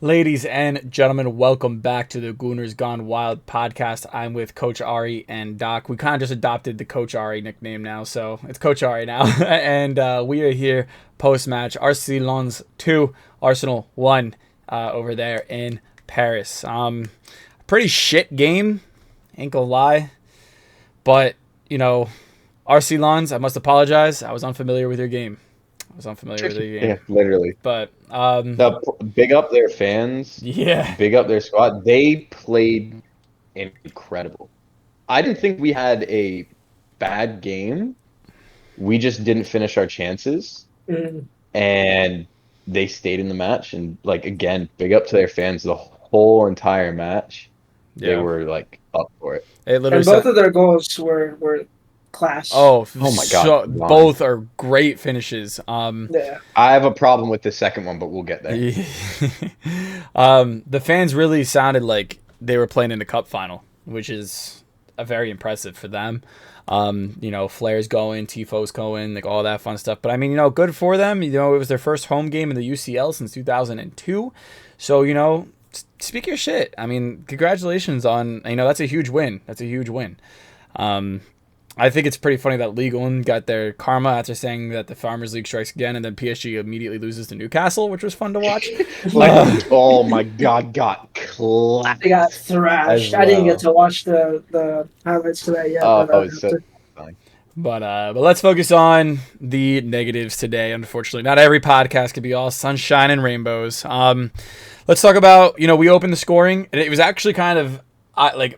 Ladies and gentlemen, welcome back to the Gooners Gone Wild podcast. I'm with Coach Ari and Doc. We kind of just adopted the Coach Ari nickname now, so it's Coach Ari now. And we are here post-match. RC Lens 2, Arsenal 1 over there in Paris. Pretty shit game, ain't gonna lie. But, RC Lens, I must apologize. I was unfamiliar with your game. Yeah, literally. But Big up their fans. yeah. Big up their squad. They played incredible. I didn't think we had a bad game. We just didn't finish our chances. And they stayed in the match. And, again, big up to their fans the whole entire match. They were, up for it. And both of their goals were class. Oh my God. Both are great finishes. Yeah. I have a problem with the second one, but we'll get there. The fans really sounded like they were playing in the cup final, which is very impressive for them. Flares going, Tifos going, all that fun stuff. But I mean, good for them. It was their first home game in the UCL since 2002. So, speak your shit. I mean, congratulations on, that's a huge win. I think it's pretty funny that Ligue 1 got their karma after saying that the Farmers League strikes again, and then PSG immediately loses to Newcastle, which was fun to watch. Oh my God, got clapped. They got thrashed. Well. I didn't get to watch the highlights today yet. But let's focus on the negatives today. Unfortunately, not every podcast could be all sunshine and rainbows. Let's talk about, we opened the scoring, and it was actually kind of,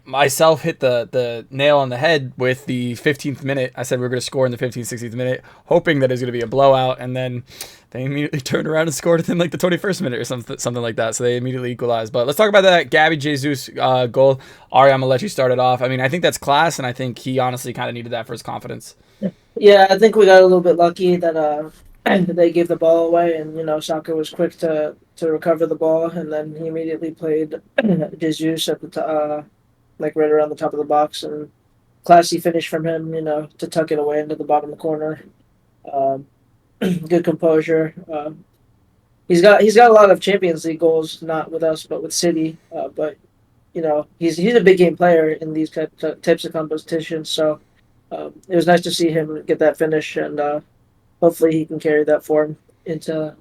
myself hit the nail on the head with the 15th minute. I said we were going to score in the 15th, 16th minute, hoping that it was going to be a blowout, and then they immediately turned around and scored within the 21st minute or something like that. So they immediately equalized. But let's talk about that Gabby Jesus goal. Ari, I'm gonna let you start it off. I mean, I think that's class, and I think he honestly kind of needed that for his confidence. Yeah, I think we got a little bit lucky that they gave the ball away, and Saka was quick to recover the ball, and then he immediately played Jesus at the right around the top of the box, and classy finish from him, to tuck it away into the bottom corner. Good composure. He's got a lot of Champions League goals, not with us, but with City. But he's a big game player in these types of competitions. So it was nice to see him get that finish, and hopefully he can carry that form into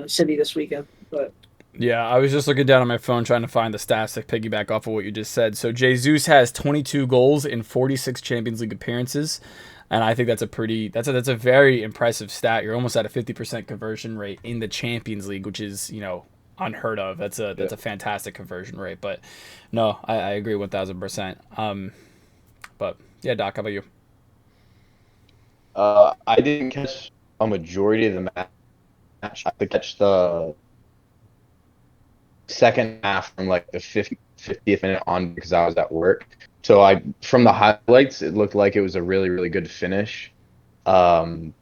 City this weekend. But yeah, I was just looking down on my phone trying to find the stats to piggyback off of what you just said. So Jesus has 22 goals in 46 Champions League appearances. And I think that's a very impressive stat. You're almost at a 50% conversion rate in the Champions League, which is, unheard of. That's a fantastic conversion rate. But no, I agree 1000%. But yeah, Doc, how about you? I didn't catch a majority of the match. I could catch the second half from the 50th minute on because I was at work. So from the highlights, it looked like it was a really, really good finish. I'm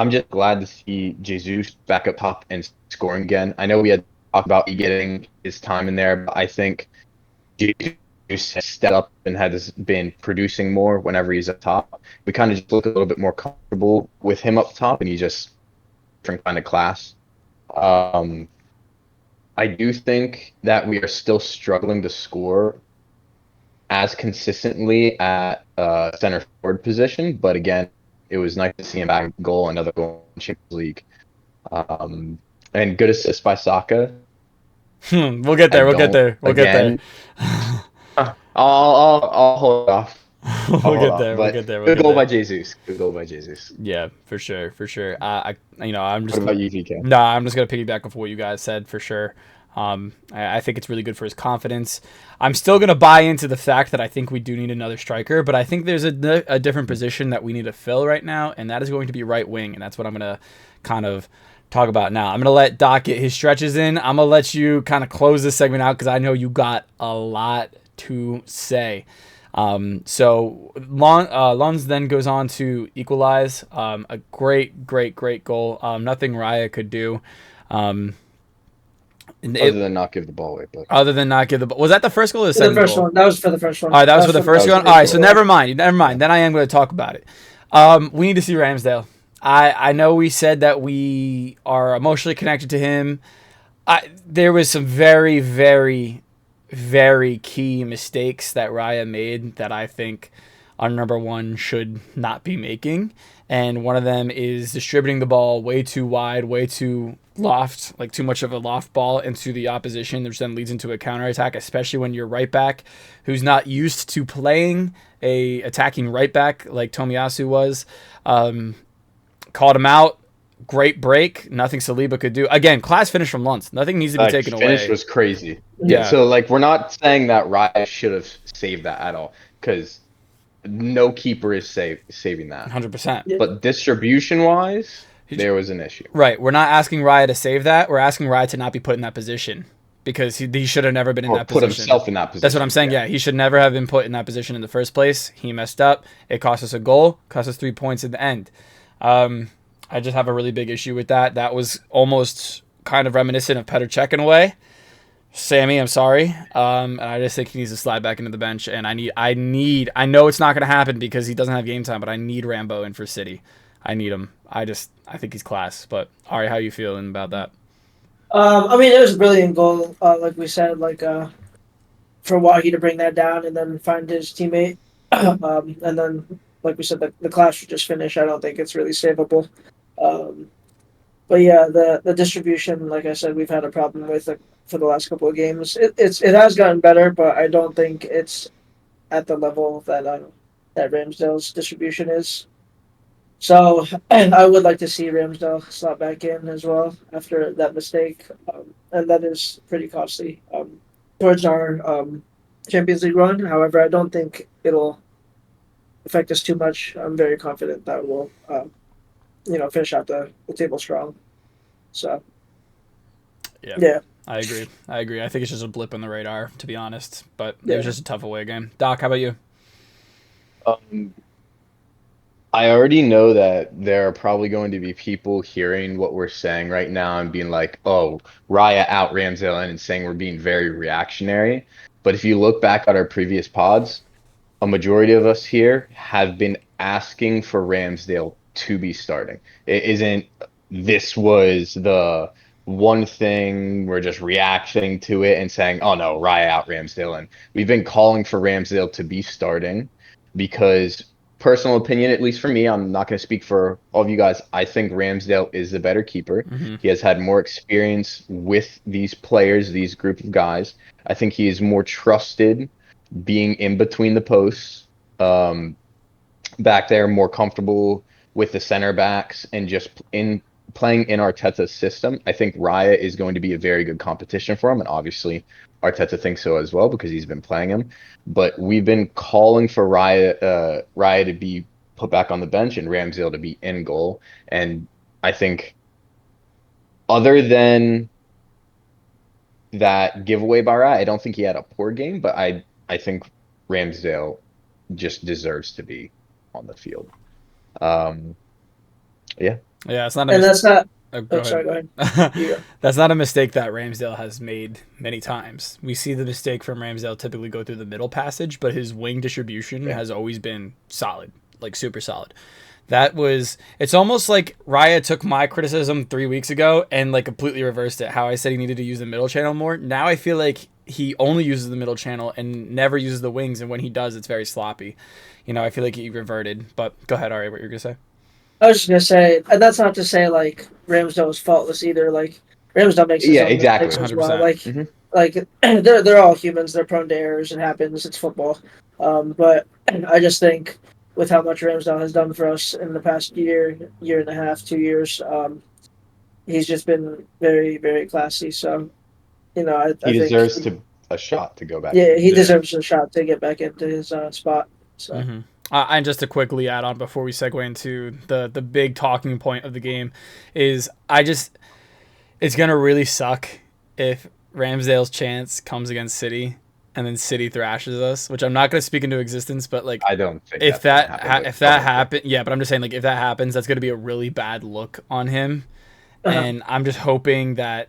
just glad to see Jesus back up top and scoring again. I know we had talked about getting his time in there, but I think Jesus has stepped up and has been producing more whenever he's up top. We kind of just look a little bit more comfortable with him up top, and he's just different kind of class. I do think that we are still struggling to score as consistently at center forward position, but again, it was nice to see him back goal, another goal in Champions League, and good assist by Saka. We'll get there. We'll get there. I'll hold off. We'll get there. Good goal by Jesus. Yeah, for sure. I'm just. What about you, VK? No, I'm just gonna piggyback off what you guys said for sure. I think it's really good for his confidence. I'm still going to buy into the fact that I think we do need another striker, but I think there's a different position that we need to fill right now, and that is going to be right wing, and that's what I'm going to kind of talk about now. I'm going to let Doc get his stretches in. I'm going to let you kind of close this segment out because I know you got a lot to say. So Lens then goes on to equalize. A great goal. Nothing Raya could do. Other than not give the ball away. Was that the first goal or the second goal? The first one. That was for the first one. All right, that was for the first one. All right, so never mind. Then I am going to talk about it. We need to see Ramsdale. I know we said that we are emotionally connected to him. There was some very, very, very key mistakes that Raya made that I think our number one should not be making. And one of them is distributing the ball way too wide, way too loft, like too much of a loft ball into the opposition, which then leads into a counterattack, especially when you're right back who's not used to playing a attacking right back like Tomiyasu was. Called him out. Great break. Nothing Saliba could do. Again, class finish from Luntz. Nothing needs to be taken away. Finish was crazy. Yeah. So, like, we're not saying that Raya should have saved that at all, because no keeper is saving that. 100%. But distribution-wise, there was an issue. Right. We're not asking Raya to save that. We're asking Raya to not be put in that position, because he should have never been in that position. Put himself in that position. That's what I'm saying. Yeah, he should never have been put in that position in the first place. He messed up. It cost us a goal. Cost us 3 points at the end. I just have a really big issue with that. That was almost kind of reminiscent of Petr Cech in a way. Sammy, I'm sorry. And I just think he needs to slide back into the bench. And I know it's not going to happen because he doesn't have game time, but I need Rambo in for City. I need him. I think he's class. But Ari, how you feeling about that? I mean, it was a brilliant goal. Like we said, for Wahi to bring that down and then find his teammate. And then, like we said, the clash should just finish. I don't think it's really savable. But yeah, the distribution, like I said, we've had a problem with it for the last couple of games. It has gotten better, but I don't think it's at the level that Ramsdale's distribution is. So I would like to see Ramsdale slot back in as well after that mistake, and that is pretty costly towards our Champions League run. However, I don't think it'll affect us too much. I'm very confident that we'll finish out the table strong. So, yeah. I agree. I think it's just a blip on the radar, to be honest. But it was just a tough away game. Doc, how about you? I already know that there are probably going to be people hearing what we're saying right now and being like, oh, Raya out Ramsdale in, and saying we're being very reactionary. But if you look back at our previous pods, a majority of us here have been asking for Ramsdale to be starting. It isn't, this was the one thing, we're just reacting to it and saying, oh no, Raya out Ramsdale in. We've been calling for Ramsdale to be starting because, personal opinion, at least for me, I'm not going to speak for all of you guys, I think Ramsdale is the better keeper. Mm-hmm. He has had more experience with these players, these group of guys. I think he is more trusted being in between the posts, back there, more comfortable with the center backs, and just playing in Arteta's system. I think Raya is going to be a very good competition for him, and obviously Arteta thinks so as well because he's been playing him. But we've been calling for Raya to be put back on the bench and Ramsdale to be in goal. And I think, other than that giveaway by Raya, I don't think he had a poor game, but I think Ramsdale just deserves to be on the field. Yeah, it's not. And that's not. Go ahead. Yeah. That's not a mistake that Ramsdale has made many times. We see the mistake from Ramsdale typically go through the middle passage, but his wing distribution has always been solid, like super solid. It's almost like Raya took my criticism 3 weeks ago and like completely reversed it. How I said he needed to use the middle channel more. Now I feel like he only uses the middle channel and never uses the wings, and when he does, it's very sloppy. I feel like he reverted. But go ahead, Ari, what you're gonna say? I was just gonna say, and that's not to say like Ramsdale was faultless either. Like Ramsdale makes his own mistakes as well. Like they're all humans. They're prone to errors. It happens. It's football. But I just think with how much Ramsdale has done for us in the past year and a half, 2 years, he's just been very, very classy. So I he deserves a shot to go back. Yeah, he deserves a shot to get back into his spot. So. Mm-hmm. And just to quickly add on before we segue into the big talking point of the game is it's going to really suck if Ramsdale's chance comes against City and then City thrashes us, which I'm not going to speak into existence, but like, I don't think if that happens, yeah, but I'm just saying, like, if that happens, that's going to be a really bad look on him. And I'm just hoping that,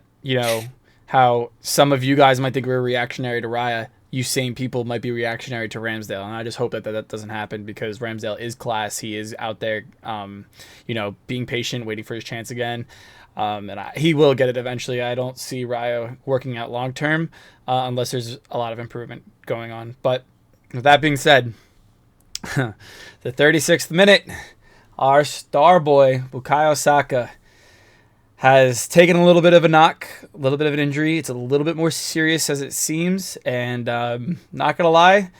how some of you guys might think we're reactionary to Raya, you same people might be reactionary to Ramsdale, and I just hope that doesn't happen because Ramsdale is class. He is out there, being patient, waiting for his chance again. And he will get it eventually. I don't see Raya working out long term unless there's a lot of improvement going on. But with that being said, the 36th minute, our star boy, Bukayo Saka, has taken a little bit of a knock, a little bit of an injury. It's a little bit more serious as it seems. And not going to lie,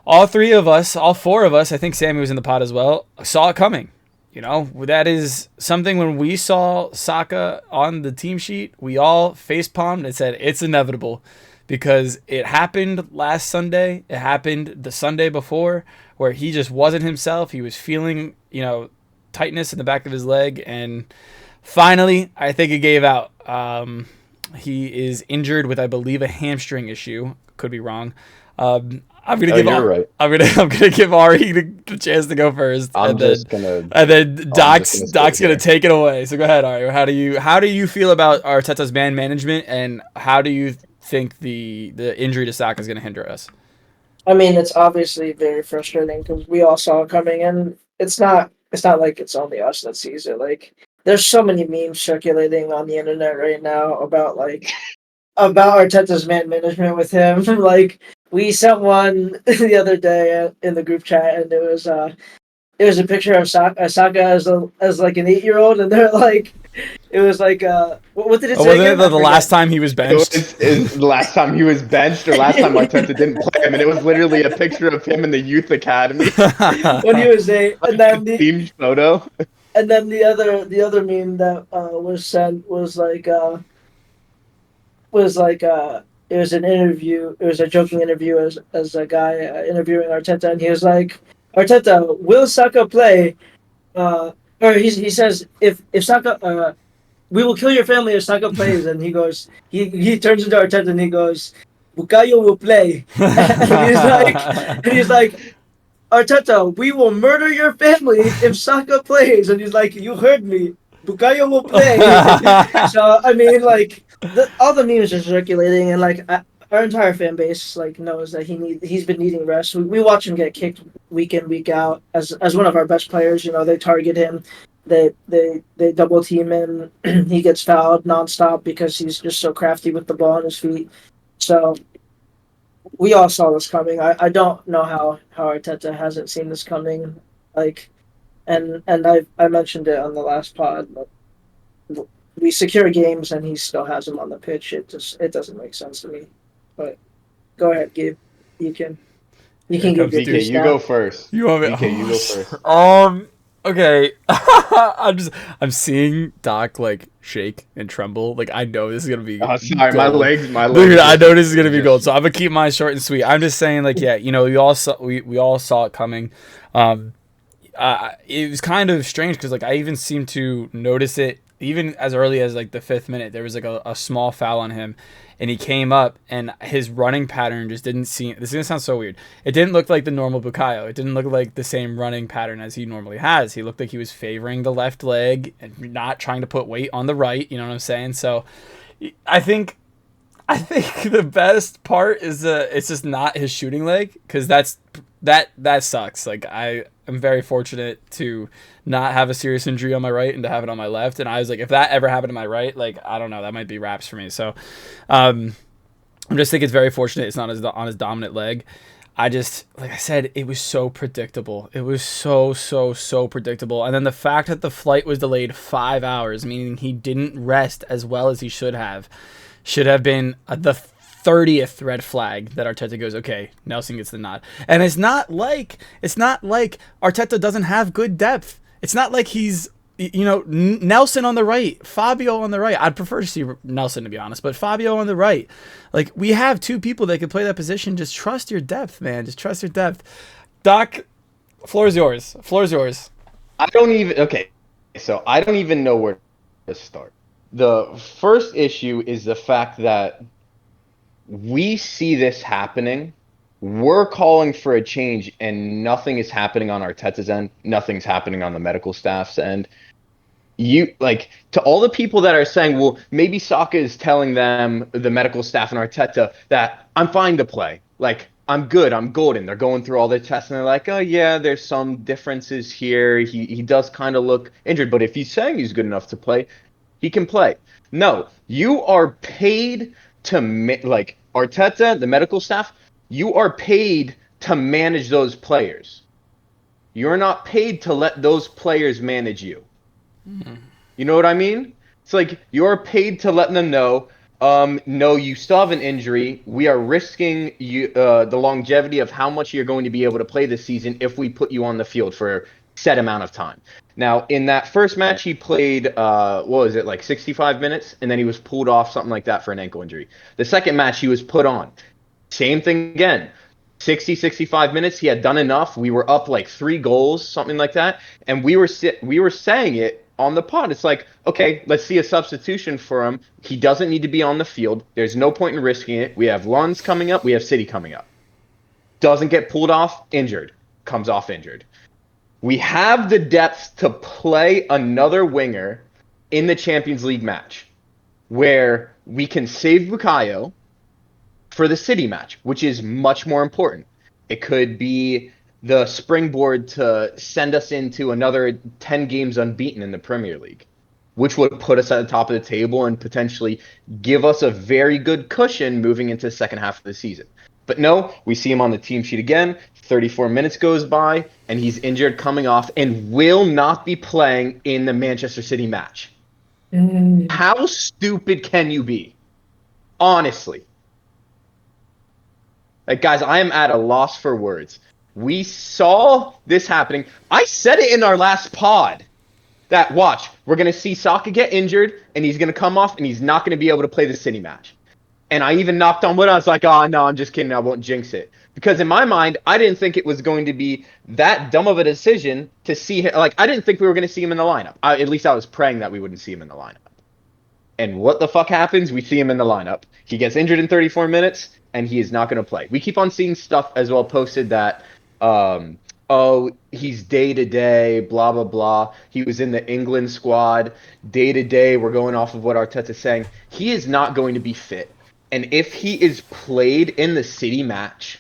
all four of us, I think Sammy was in the pod as well, saw it coming. You know, that is something when we saw Saka on the team sheet, we all facepalmed and said it's inevitable because it happened last Sunday. It happened the Sunday before where he just wasn't himself. He was feeling, tightness in the back of his leg. And finally, I think it gave out. He is injured with, I believe, a hamstring issue. Could be wrong. I'm gonna give Ari the chance to go first, and then Doc's gonna take it away. So go ahead, Ari. How do you feel about Arteta's man management, and how do you think the injury to Saka is gonna hinder us? I mean, it's obviously very frustrating because we all saw it coming, and it's not like it's only us that sees it. Like, there's so many memes circulating on the internet right now about Arteta's man management with him. Like, we sent one the other day in the group chat, and it was a picture of Saka as like an 8-year-old, and they're like, it was like what did it say? Was it the last time he was benched? It was the last time he was benched, or last time Arteta didn't play him, and it was literally a picture of him in the youth academy when he was 8, and then the themed photo. And then the other meme that was sent was like it was an interview. It was a joking interview as a guy interviewing Arteta, and he was like, "Arteta, will Saka play?" Or he says, "If Saka, we will kill your family if Saka plays." And he goes, he turns into Arteta and he goes, "Bukayo will play." and he's like, "Arteta, we will murder your family if Saka plays." And he's like, "You heard me. Bukayo will play." So I mean, like, all the memes are circulating, and like our entire fan base knows that he's been needing rest. We watch him get kicked week in, week out as one of our best players. They target him, they double team him. He gets fouled nonstop because he's just so crafty with the ball on his feet. So we all saw this coming. I don't know how Arteta hasn't seen this coming. And I mentioned it on the last pod. We secure games and he still has him on the pitch. It doesn't make sense to me. But go ahead, Gabe. You can give your DK, you go first. You want me? DK, you go first. Okay. I'm seeing Doc shake and tremble. I know this is gonna be. Oh, sorry, my legs. Dude, I know this is gonna be gold. So I'm gonna keep mine short and sweet. I'm just saying, we all saw it coming. It was kind of strange because I even seemed to notice it even as early as the 5th minute. There was a small foul on him, and he came up, and his running pattern just didn't seem. This is gonna sound so weird. It didn't look like the normal Bukayo. It didn't look like the same running pattern as he normally has. He looked like he was favoring the left leg and not trying to put weight on the right. You know what I'm saying? So, I think the best part is it's just not his shooting leg, because that sucks. I am very fortunate to not have a serious injury on my right and to have it on my left. And I was like, if that ever happened to my right, I don't know, that might be wraps for me. So, I just think it's very fortunate it's not on his dominant leg. I just, like I said, it was so predictable. It was so predictable. And then the fact that the flight was delayed 5 hours, meaning he didn't rest as well as he should have been the 30th red flag that Arteta goes, okay, Nelson gets the nod. And it's not like Arteta doesn't have good depth. It's not like he's, Nelson on the right, Fabio on the right. I'd prefer to see Nelson, to be honest, but Fabio on the right. We have two people that can play that position. Just trust your depth, man. Just trust your depth. Doc, floor is yours. I don't even know where to start. The first issue is the fact that we see this happening. We're calling for a change, and nothing is happening on Arteta's end. Nothing's happening on the medical staff's end. To all the people that are saying, well, maybe Saka is telling them, the medical staff and Arteta, that I'm fine to play. I'm good, I'm golden. They're going through all their tests, and they're like, oh, yeah, there's some differences here. He does kind of look injured, but if he's saying he's good enough to play, He can play. No, you are paid to like Arteta, the medical staff. You are paid to manage those players. You're not paid to let those players manage you. You know what I mean? It's like you're paid to let them know, no, you still have an injury. We are risking the longevity of how much you're going to be able to play this season if we put you on the field for a set amount of time. Now, in that first match, he played, what was it, like 65 minutes, and then he was pulled off, something like that, for an ankle injury. The second match, he was put on. Same thing again. 60, 65 minutes, he had done enough. We were up like 3 goals, something like that. And we were saying it on the pod. It's like, okay, let's see a substitution for him. He doesn't need to be on the field. There's no point in risking it. We have Lens coming up. We have City coming up. Doesn't get pulled off, injured. Comes off injured. We have the depth to play another winger in the Champions League match where we can save Bukayo for the City match, which is much more important. It could be the springboard to send us into another 10 games unbeaten in the Premier League, which would put us at the top of the table and potentially give us a very good cushion moving into the second half of the season. But no, we see him on the team sheet again. 34 minutes goes by, and he's injured coming off and will not be playing in the Manchester City match. How stupid can you be? Honestly. Like, guys, I am at a loss for words. We saw this happening. I said it in our last pod. That, watch, we're going to see Saka get injured, and he's going to come off, and he's not going to be able to play the City match. And I even knocked on wood. I was like, oh, no, I'm just kidding. I won't jinx it. Because in my mind, I didn't think it was going to be that dumb of a decision to see him. Like, I didn't think we were going to see him in the lineup. At least I was praying that we wouldn't see him in the lineup. And what the fuck happens? We see him in the lineup. He gets injured in 34 minutes, and he is not going to play. We keep on seeing stuff as well posted that, oh, he's day-to-day, blah, blah, blah. He was in the England squad. Day-to-day, we're going off of what Arteta's saying. He is not going to be fit. And if he is played in the City match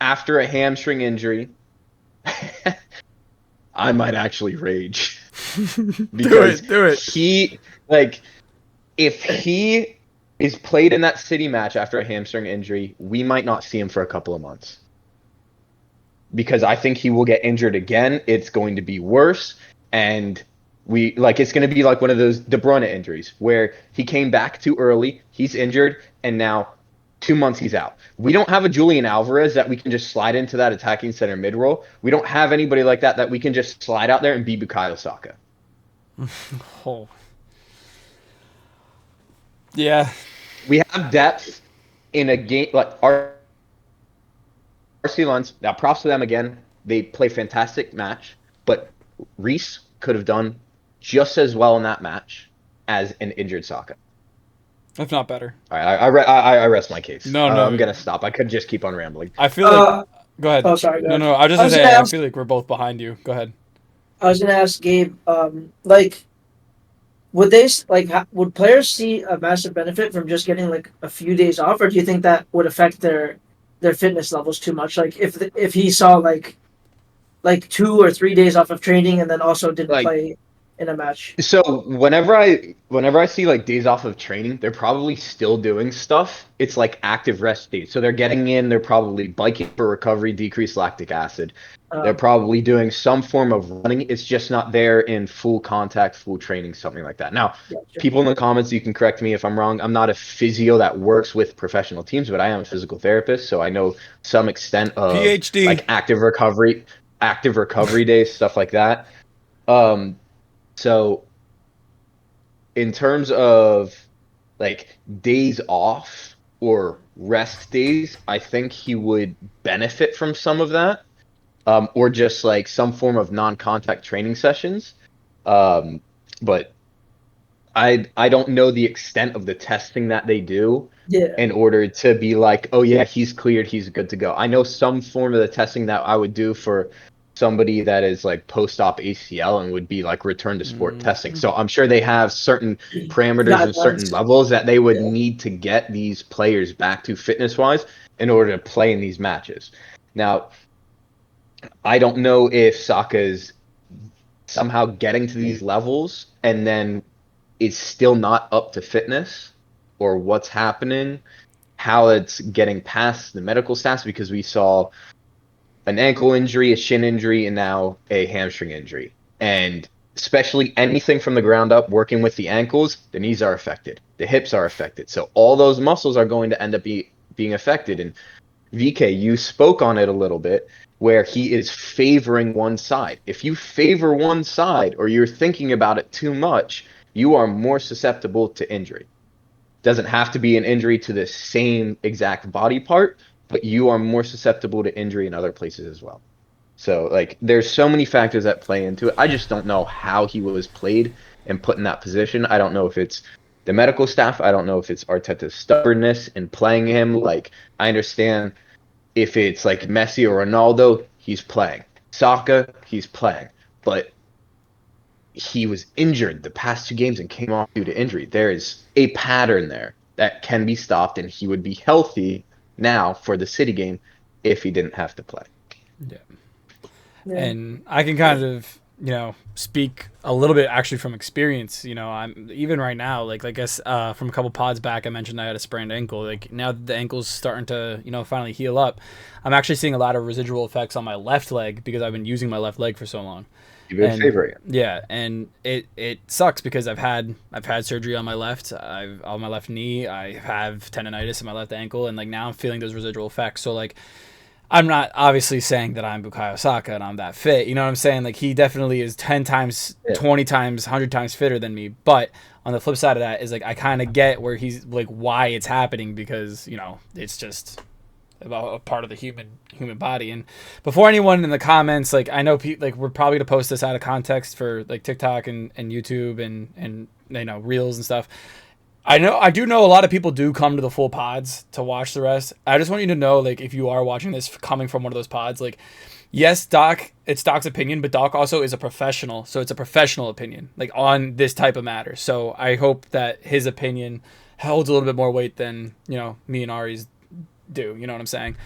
after a hamstring injury, I might actually rage. Do it. He, like, if he is played in that City match after a hamstring injury, we might not see him for a couple of months. Because I think he will get injured again. It's going to be worse. And it's going to be like one of those De Bruyne injuries where he came back too early, he's injured, and now 2 months he's out. We don't have a Julian Alvarez that we can just slide into that attacking center mid role. We don't have anybody like that we can just slide out there and be Bukayo Saka. Oh. Yeah. We have depth in a game like RC Lens. Now, props to them again. They play fantastic match, but Reece could have done just as well in that match as an injured Saka. If not better. All right, I rest my case. No, I'm gonna stop. I could just keep on rambling. I feel like. Go ahead. Oh, sorry. Go ahead. No. I was just gonna say. I feel like we're both behind you. Go ahead. I was gonna ask Gabe. Would players see a massive benefit from just getting like a few days off, or do you think that would affect their fitness levels too much? Like if he saw like 2 or 3 days off of training and then also didn't play in a match. So whenever I see like days off of training, they're probably still doing stuff. It's like active rest days. So they're getting in, they're probably biking for recovery, decreased lactic acid. They're probably doing some form of running. It's just not there in full contact, full training, something like that. Now, people in the comments, you can correct me if I'm wrong. I'm not a physio that works with professional teams, but I am a physical therapist, so I know some extent of PhD. Like active recovery days, stuff like that. So in terms of like days off or rest days, I think he would benefit from some of that. Or just like some form of non-contact training sessions. But I don't know the extent of the testing that they do in order to be like, oh yeah, he's cleared, he's good to go. I know some form of the testing that I would do for somebody that is like post-op ACL and would be like return to sport testing. So I'm sure they have certain parameters and certain levels that they would need to get these players back to fitness-wise in order to play in these matches. Now, I don't know if Saka's somehow getting to these levels and then is still not up to fitness or what's happening, how it's getting past the medical staff, because we saw an ankle injury, a shin injury, and now a hamstring injury. And especially anything from the ground up, working with the ankles, the knees are affected, the hips are affected. So all those muscles are going to end up being affected. And VK, you spoke on it a little bit, where he is favoring one side. If you favor one side or you're thinking about it too much, you are more susceptible to injury. Doesn't have to be an injury to the same exact body part, but you are more susceptible to injury in other places as well. So, like, there's so many factors that play into it. I just don't know how he was played and put in that position. I don't know if it's the medical staff. I don't know if it's Arteta's stubbornness in playing him. Like, I understand if it's like Messi or Ronaldo, he's playing. Saka, he's playing. But he was injured the past 2 games and came off due to injury. There is a pattern there that can be stopped, and he would be healthy now for the City game if he didn't have to play. Yeah. Yeah. And I can kind of, speak a little bit actually from experience. I'm even right now, like I guess from a couple pods back, I mentioned I had a sprained ankle. Like now that the ankle's starting to, finally heal up, I'm actually seeing a lot of residual effects on my left leg because I've been using my left leg for so long. You've been favoring it. Yeah, and it sucks because I've had surgery on my left. On my left knee. I have tendonitis in my left ankle, and like now I'm feeling those residual effects. So like, I'm not obviously saying that I'm Bukayo Saka and I'm that fit. You know what I'm saying? Like he definitely is 10 times, 20 times, 100 times fitter than me. But on the flip side of that is like I kind of get where he's like why it's happening because it's just about a part of the human body. And before anyone in the comments, like I know like we're probably gonna post this out of context for like TikTok and YouTube and reels and stuff. I do know a lot of people do come to the full pods to watch the rest. I just want you to know, like, if you are watching this coming from one of those pods, like, yes, it's Doc's opinion, but Doc also is a professional, so it's a professional opinion, like, on this type of matter. So I hope that his opinion holds a little bit more weight than, me and Ari's do. You know what I'm saying?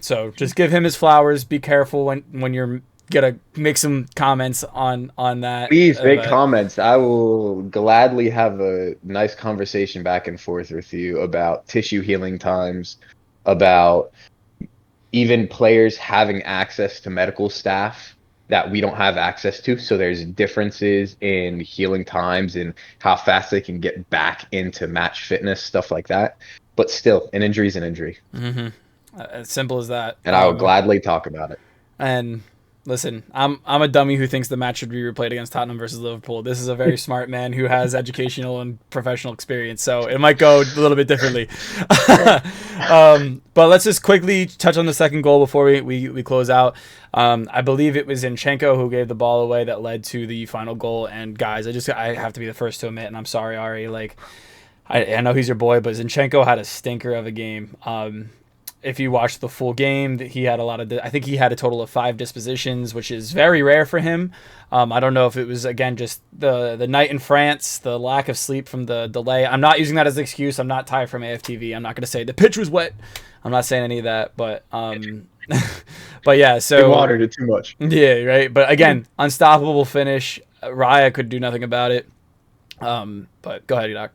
So just give him his flowers. Be careful when you're gonna make some comments on that. Please make comments. I will gladly have a nice conversation back and forth with you about tissue healing times, about even players having access to medical staff that we don't have access to. So there's differences in healing times and how fast they can get back into match fitness, stuff like that. But still, an injury is an injury. Mm-hmm. As simple as that. And I will gladly talk about it. And listen, I'm a dummy who thinks the match should be replayed against Tottenham versus Liverpool. This is a very smart man who has educational and professional experience, so it might go a little bit differently. But let's just quickly touch on the second goal before we close out. I believe it was Zinchenko who gave the ball away that led to the final goal. And guys, I have to be the first to admit, and I'm sorry, Ari, like I know he's your boy, but Zinchenko had a stinker of a game. If you watch the full game, he had I think he had a total of 5 dispositions, which is very rare for him. I don't know if it was, again, just the night in France, the lack of sleep from the delay. I'm not using that as an excuse. I'm not tired from AFTV. I'm not going to say the pitch was wet. I'm not saying any of that, but but yeah, so they watered it too much. Yeah, right. But again, unstoppable finish. Raya could do nothing about it. But go ahead, Doc.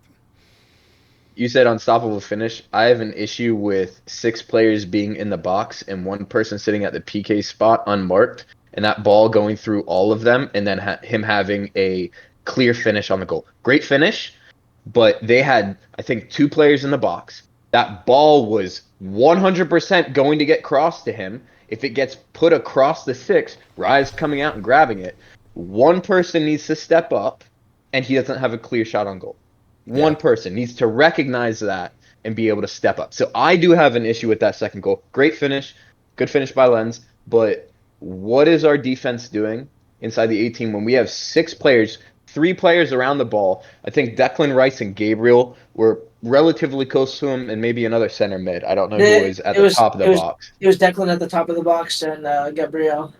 You said unstoppable finish. I have an issue with 6 players being in the box and 1 person sitting at the PK spot unmarked, and that ball going through all of them, and then him having a clear finish on the goal. Great finish, but they had, I think, 2 players in the box. That ball was 100% going to get crossed to him. If it gets put across the 6, Raya's coming out and grabbing it. 1 person needs to step up, and he doesn't have a clear shot on goal. One person needs to recognize that and be able to step up. So I do have an issue with that second goal. Great finish, good finish by Lens, but what is our defense doing inside the 18 when we have 6 players, 3 players around the ball? I think Declan Rice and Gabriel were relatively close to him, and maybe another center mid. I don't know who was at the top of the box. It was Declan at the top of the box and Gabriel.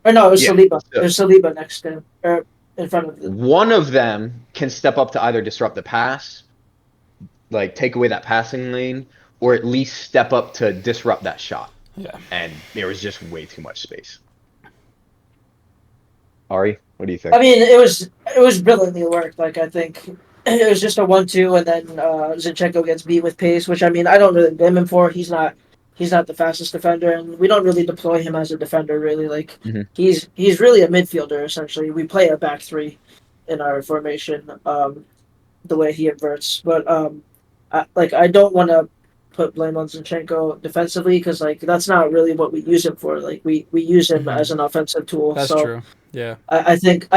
Or no, it was Saliba. It was Saliba next to him. Or in front of them. One of them can step up to either disrupt the pass, like take away that passing lane, or at least step up to disrupt that shot. Yeah. And there was just way too much space. Ari, what do you I think? mean, it was brilliantly worked. Like I think it was just a 1-2, and then Zinchenko gets beat with pace, which I mean I don't really blame him for. He's not the fastest defender, and we don't really deploy him as a defender. Really, like Hmm. he's really a midfielder essentially. We play a back three in our formation. The way he inverts, but I don't want to put blame on Zinchenko defensively because like that's not really what we use him for. Like we use him Hmm. as an offensive tool. That's So true. Yeah. I think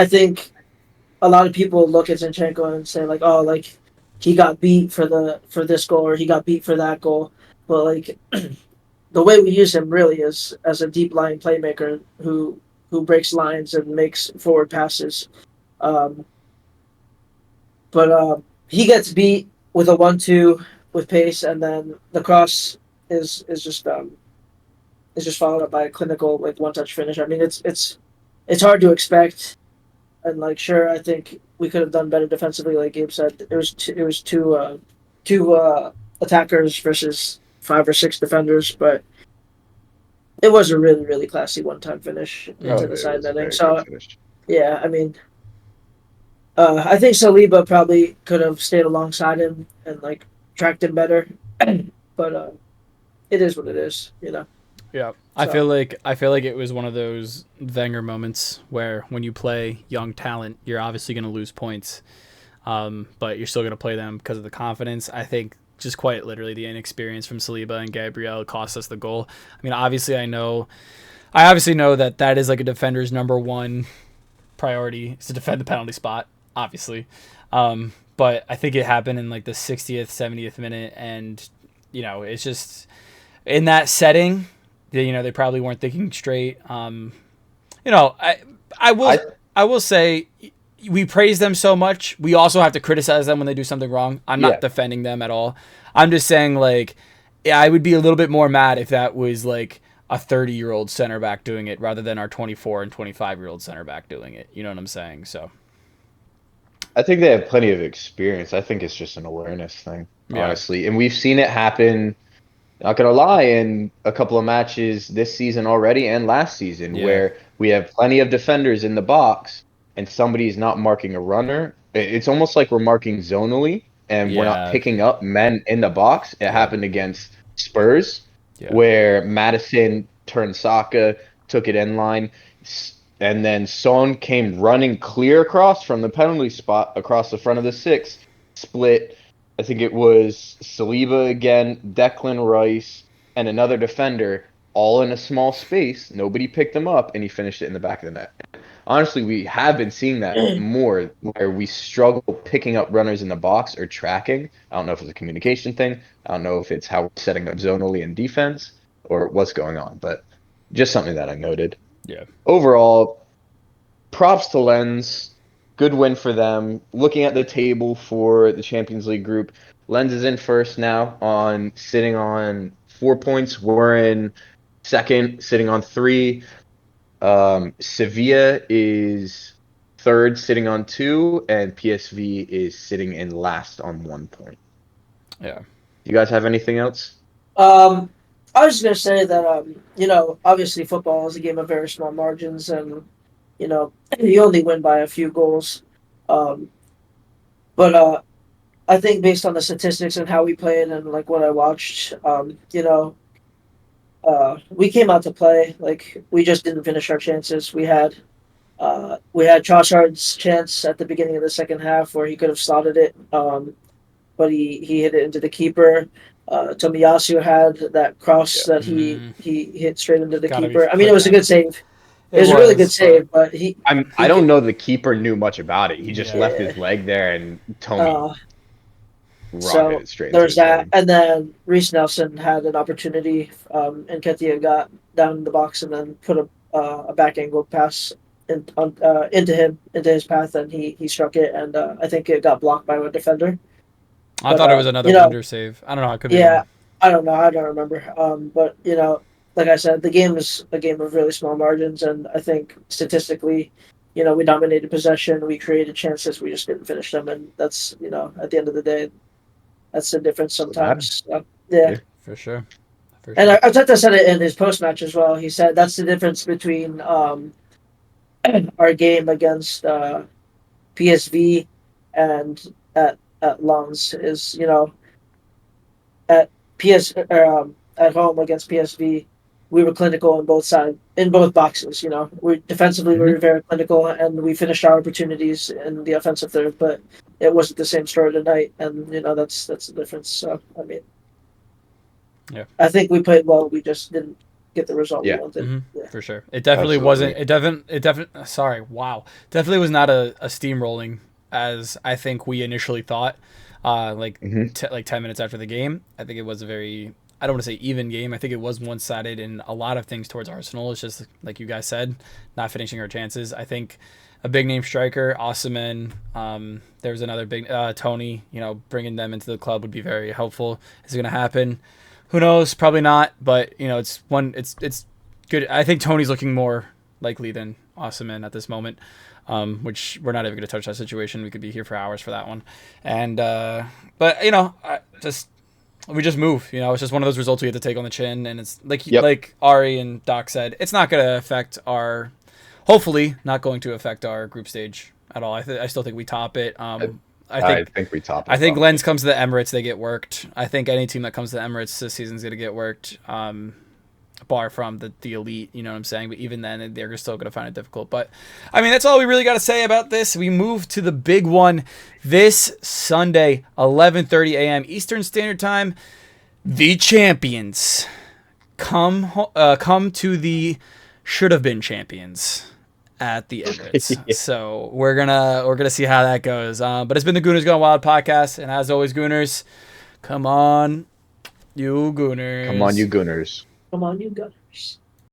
a lot of people look at Zinchenko and say like, oh, like he got beat for this goal or he got beat for that goal, but like the way we use him really is as a deep line playmaker who breaks lines and makes forward passes. Um, but he gets beat with a 1-2 with pace, and then the cross is is just um, is just followed up by a clinical like one touch finish. I mean, it's hard to expect. And like, sure, I think we could have done better defensively. Like Gabe said, it was two attackers versus 5 or 6 defenders, but it was a really really classy one time finish Oh, into Hmm. the it side was a netting. very good So finish. yeah, I mean, I think Saliba probably could have stayed alongside him and like tracked him better, but it is what it is. Yeah, So I feel like it was one of those Wenger moments where when you play young talent, you're obviously going to lose points, but you're still going to play them because of the confidence. I think just quite literally the inexperience from Saliba and Gabriel cost us the goal. I mean, I obviously know that that is like a defender's number one priority is to defend the penalty spot, obviously. But I think it happened in like the 60th, 70th minute, and it's just in that setting. They probably weren't thinking straight. You know, I I will I I will say we praise them so much. We also have to criticize them when they do something wrong. I'm not Yeah, defending them at all. I'm just saying like yeah, I would be a little bit more mad if that was like a 30-year-old center back doing it rather than our 24 and 25-year-old center back doing it. You know what I'm saying? So, I think they have plenty of experience. I think it's just an awareness thing, yeah. honestly. And we've seen it happen, not gonna lie, in a couple of matches this season already and last season Yeah. where we have plenty of defenders in the box and somebody's not marking a runner. It's almost like we're marking zonally and we're not Yeah. picking up men in the box. It Yep. happened against Spurs Yeah. where Madison turned Saka, took it in line, and then Son came running clear across from the penalty spot across the front of the six, split. I think it was Saliba again, Declan Rice, and another defender, all in a small space. Nobody picked them up, and he finished it in the back of the net. Honestly, we have been seeing that more where we struggle picking up runners in the box or tracking. I don't know if it's a communication thing. I don't know if it's how we're setting up zonally in defense or what's going on, but just something that I noted. Yeah. Overall, props to Lens. Good win for them. Looking at the table for the Champions League group, Lens is in first now on sitting on 4 points. We're in second, sitting on three. Sevilla is third, sitting on two, and PSV is sitting in last on 1 point. Yeah. Do you guys have anything else? um, I was just gonna say that obviously football is a game of very small margins, and you only win by a few goals. Um, but I think based on the statistics and how we played and like what I watched, we came out to play. Like we just didn't finish our chances. We had Trossard's chance at the beginning of the second half where he could have slotted it, but he hit it into the keeper. Tomiyasu had that cross Yeah. that he Mm, he hit straight into the gotta be keeper. I mean, it put was a down. good save. It It was a really good was, but save, but he I he don't could, know the keeper knew much about it. He just yeah. left yeah. his leg there and Tommy Uh, rocketed so it straight into there's his that, leg. and then Reese Nelson had an opportunity, and Ketia got down in the box and then put a back angled pass into his path, and he struck it, and I think it got blocked by a defender. I But thought it was another Under save. I don't know. I could be yeah, wrong. I don't know, I don't remember. But like I said, the game is a game of really small margins, and I think statistically, we dominated possession, we created chances, we just didn't finish them, and that's at the end of the day, that's the difference That's what matters. sometimes. Yeah. Yeah. For sure. For And sure. Arteta said it in his post match as well. He said that's the difference between our game against PSV and at Lens is, at at home against PSV, we were clinical in both in both boxes. We defensively we Mhm. were very clinical, and we finished our opportunities in the offensive third. But it wasn't the same story tonight, and that's the difference. So I mean, Yeah. I think we played well. We just didn't get the result we Yeah, wanted. Hmm. Yeah. For sure. It definitely wasn't. absolutely. It definitely. Sorry. Wow. Definitely was not a steamrolling as I think we initially thought. Like Hmm. like 10 minutes after the game, I think it was a very. I don't want to say even game. I think it was one sided in a lot of things towards Arsenal. It's just like you guys said, not finishing our chances. I think a big name striker, Osimhen. There was another big Tony. Bringing them into the club would be very helpful. Is it going to happen? Who knows? Probably not. But it's one. It's good. I think Tony's looking more likely than Osimhen at this moment. Which we're not even going to touch that situation. We could be here for hours for that one. And but we just move. It's just one of those results we have to take on the chin. And it's Yep. like Ari and Doc said, it's not going to affect our. Hopefully, not going to affect our group stage at all. I still think we top it. I, I I think think we top I it think probably. Lens comes to the Emirates, they get worked. I think any team that comes to the Emirates this season is going to get worked, bar from the elite, you know what I'm saying? But even then, they're still going to find it difficult. But, I mean, that's all we really got to say about this. We move to the big one this Sunday, 11:30 a.m. Eastern Standard Time. The champions come to the should-have-been champions at the Emirates. Yeah. So we're gonna see how that goes. But it's been the Gooners Gone Wild podcast, and as always, Gooners, come on, you Come on, Gooners. you Gooners. Come on, you Gunners.